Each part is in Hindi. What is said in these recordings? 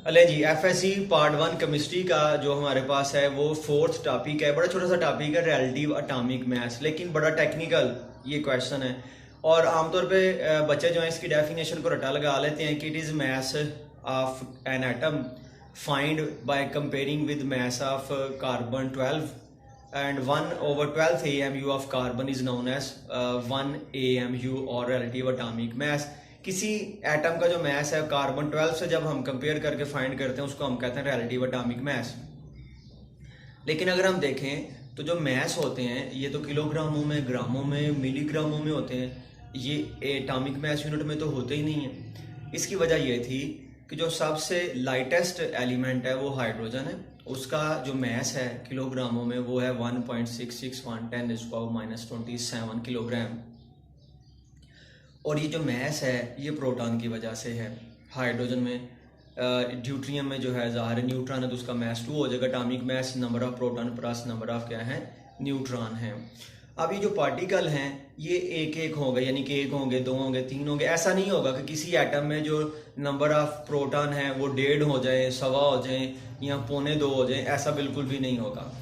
अले जी एफएससी पार्ट 1 केमिस्ट्री का जो हमारे पास है वो फोर्थ टॉपिक है। बड़ा छोटा सा टॉपिक है, रिलेटिव एटॉमिक मास, लेकिन बड़ा टेक्निकल ये क्वेश्चन है। और आमतौर पे बच्चे जो हैं इसकी डेफिनेशन को रटा लगा लेते हैं कि it is mass of an atom find by comparing with mass of carbon 12 and 1/12 AMU of carbon is known as 1 AMU और relative atomic mass। किसी एटम का जो मास है कार्बन 12 से जब हम कंपेयर करके फाइंड करते हैं उसको हम कहते हैं रिलेटिव एटॉमिक मास। लेकिन अगर हम देखें तो जो मास होते हैं ये तो किलोग्रामों में, ग्रामों में, मिलीग्रामों में होते हैं, ये एटॉमिक मास यूनिट में तो होते ही नहीं है। इसकी वजह ये थी कि जो सबसे लाइटेस्ट एलिमेंट है वो हाइड्रोजन है, उसका जो मास है किलोग्रामों में वो है 1.661 10⁻⁻27 किलोग्राम। और ये जो मास है ये प्रोटॉन की वजह से है। हाइड्रोजन में ड्यूट्रियम में जो है ज़ाहिर न्यूट्रॉन है तो उसका मास 2 हो जाएगा। Atomic mass number of proton plus number of क्या है न्यूट्रॉन है। अब ये जो पार्टिकल हैं ये एक एक होंगे, यानी कि एक होंगे, दो होंगे, तीन होंगे। ऐसा नहीं होगा कि किसी एटम में जो नंबर ऑफ प्रोटॉन है वो 1.5 हो जाए, 1.25 हो जाए या 1.25 हो जाए, ऐसा बिल्कुल भी नहीं होगा।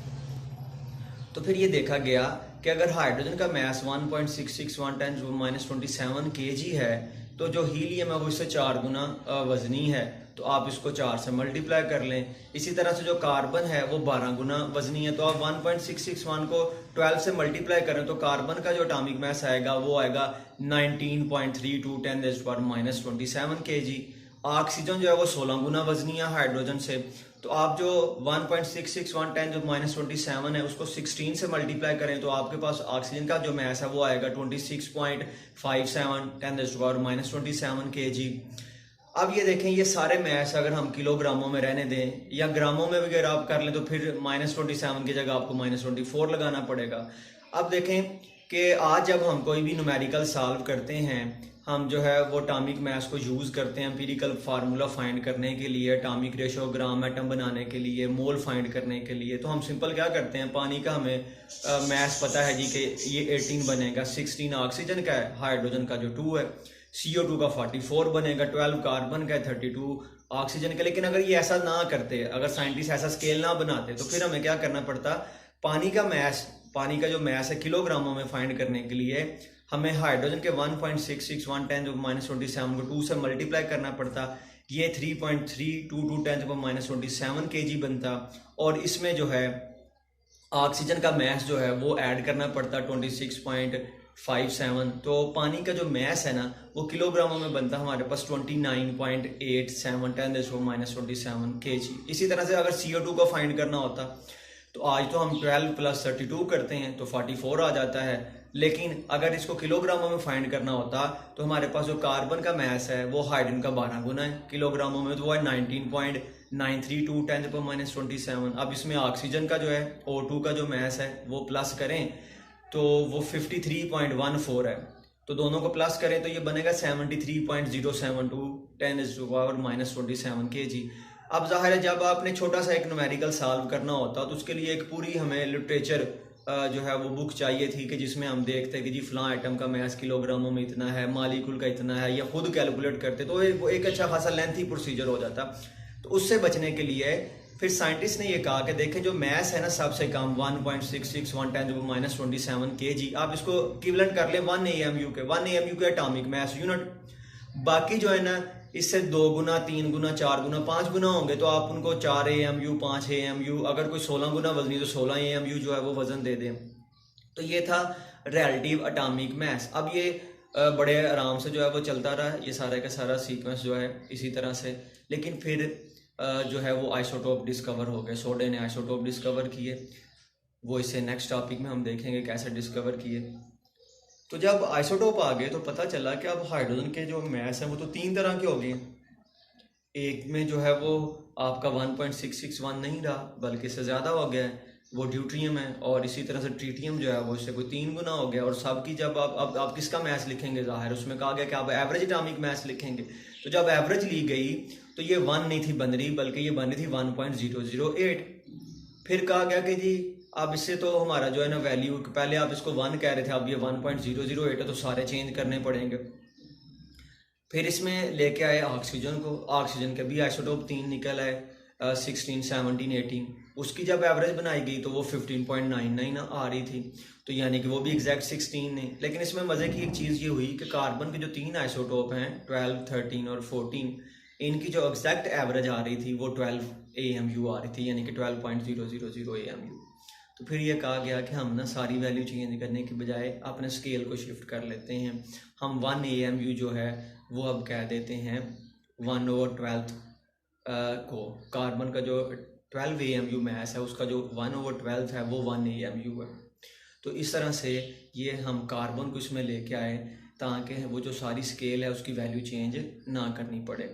तो फिर ये देखा गया कि अगर हाइड्रोजन का मास 1.661 10⁻⁻27 kg है तो जो हीलियम है वो इससे 4 गुना वजनी है, तो आप इसको 4 से मल्टीप्लाई कर लें। इसी तरह से जो कार्बन है वो 12 गुना वजनी है, तो आप 1.661 को 12 से मल्टीप्लाई करें तो कार्बन का जो एटॉमिक मास आएगा वो आएगा 19.32 10⁻⁻27 kg। ऑक्सीजन जो है वो 16 गुना वजनी है हाइड्रोजन से, तो आप जो 1.661 10⁻⁻27 है उसको 16 से मल्टीप्लाई करें तो आपके पास ऑक्सीजन का जो मास है वो आएगा 26.57 10⁻⁻27 kg। अब ये देखें ये सारे मास अगर हम किलोग्रामों में रहने दें या ग्रामों में वगैरह आप कर लें तो फिर -27 की जगह आपको -24 लगाना पड़ेगा। अब देखें कि आज जब हम कोई भी न्यूमेरिकल सॉल्व करते हैं हम जो है वो एटॉमिक मास को यूज़ करते हैं एम्पिरिकल फार्मूला फाइंड करने के लिए, एटॉमिक रेशो ग्राम एटम बनाने के लिए, मोल फाइंड करने के लिए। तो हम सिंपल क्या करते हैं, पानी का हमें मास पता है जी कि ये 18 बनेगा, 16 ऑक्सीजन का है, हाइड्रोजन का जो 2 है, CO2 का 44 बनेगा, 12 कार्बन का है, 32 ऑक्सीजन का। लेकिन अगर ये ऐसा ना करते, अगर साइंटिस्ट ऐसा स्केल ना बनाते तो फिर हमें क्या करना पड़ता, पानी का मास, पानी का जो मास है किलोग्रामों में फाइंड करने के लिए हमें हाइड्रोजन के 1.661 10⁻⁻27 को 2 से मल्टीप्लाई करना पड़ता, ये 3.322 10⁻⁻27 kg बनता। और इसमें जो है ऑक्सीजन का मास जो है वो ऐड करना पड़ता 26.57। तो पानी का जो मास है ना वो किलोग्रामों में बनता हमारे पास 29.87 10⁻⁻27 kg। इसी तरह से अगर CO2 को फाइंड करना होता तो आज तो हम 12 + 32 करते हैं तो 44 आ जाता है, लेकिन अगर इसको किलोग्रामों में फाइंड करना होता तो हमारे पास जो कार्बन का मास है वो हाइड्रोजन का 12 गुना है किलोग्रामों में, तो वो है 19.932 10⁻⁻27। अब इसमें ऑक्सीजन का जो है O2 का जो मास है वो प्लस करें तो वो 53.14 है, तो दोनों को प्लस करें तो ये बनेगा 73.072 10⁻⁻27 kg। अब जाहिर है जब आपने छोटा सा एक न्यूमेरिकल सॉल्व करना होता तो उसके लिए एक पूरी हमें लिटरेचर जो है वो बुक चाहिए थी कि जिसमें हम देखते कि जी फलां आइटम का मास किलोग्रामों में इतना है, मालिक्यूल का इतना है, या खुद कैलकुलेट करते तो वो एक अच्छा खासा लेंथी प्रोसीजर हो जाता। तो उससे बचने के लिए फिर साइंटिस्ट ने ये कहा कि देखें जो मास है ना सबसे कम 1.661 10⁻⁻27 kg, आप इसको इक्विवेलेंट कर लें 1 AMU के, 1 AMU के एटॉमिक मास यूनिट। बाकी जो है ना इससे 2 गुना, 3 गुना, 4 गुना, 5 गुना होंगे तो आप उनको 4 AMU, 5 AMU, अगर कोई 16 गुना वजनी तो 16 AMU जो है वो वजन दे दें। तो ये था रिलेटिव एटॉमिक मास। अब ये बड़े आराम से जो है वो चलता रहा, ये सारा का सारा सीक्वेंस जो है इसी तरह से। लेकिन फिर जो है वो आइसोटोप डिस्कवर हो गए, सोडे ने आइसोटोप डिस्कवर किए, वो इसे नेक्स्ट टॉपिक में हम देखेंगे कैसे डिस्कवर किए। तो जब आइसोटोप आ गए तो पता चला कि अब हाइड्रोजन के जो मास है वो तो 3 तरह के हो गए। एक में जो है वो आपका 1.661 नहीं रहा बल्कि इससे ज़्यादा हो गया है, वो ड्यूट्रियम है। और इसी तरह से ट्रीटियम जो है वो इससे कोई 3 गुना हो गया। और सबकी जब आप किसका मास लिखेंगे, ज़ाहिर उसमें कहा गया कि आप एवरेज एटॉमिक मास लिखेंगे। तो जब एवरेज ली गई तो ये 1 नहीं थी बन रही बल्कि ये बन रही थी 1.008। फिर कहा गया कि जी अब इससे तो हमारा जो है ना वैल्यू, पहले आप इसको 1 कह रहे थे, अब ये 1.008 है तो सारे चेंज करने पड़ेंगे। फिर इसमें लेके आए ऑक्सीजन को, ऑक्सीजन के भी आइसोटोप 3 निकल आए, 16, 17, 18। उसकी जब एवरेज बनाई गई तो वो 15.99 आ रही थी, तो यानी कि वो भी एग्जैक्ट 16 नहीं। लेकिन इसमें मज़े की एक चीज़ ये हुई कि कार्बन के जो 3 आइसोटोप हैं 12, 13 और 14, इनकी जो एग्जैक्ट एवरेज आ रही थी वो 12 AMU आ रही थी, यानी कि 12.000 AMU। तो फिर ये कहा गया कि हम ना सारी वैल्यू चेंज करने के बजाय अपने स्केल को शिफ्ट कर लेते हैं। हम 1 AMU जो है वो अब कह देते हैं 1/12 को। कार्बन का जो 12 AMU मैस है उसका जो 1/12 है वो 1 AMU है। तो इस तरह से ये हम कार्बन को इसमें लेके आए ताकि वो जो सारी स्केल है उसकी वैल्यू चेंज ना करनी पड़े।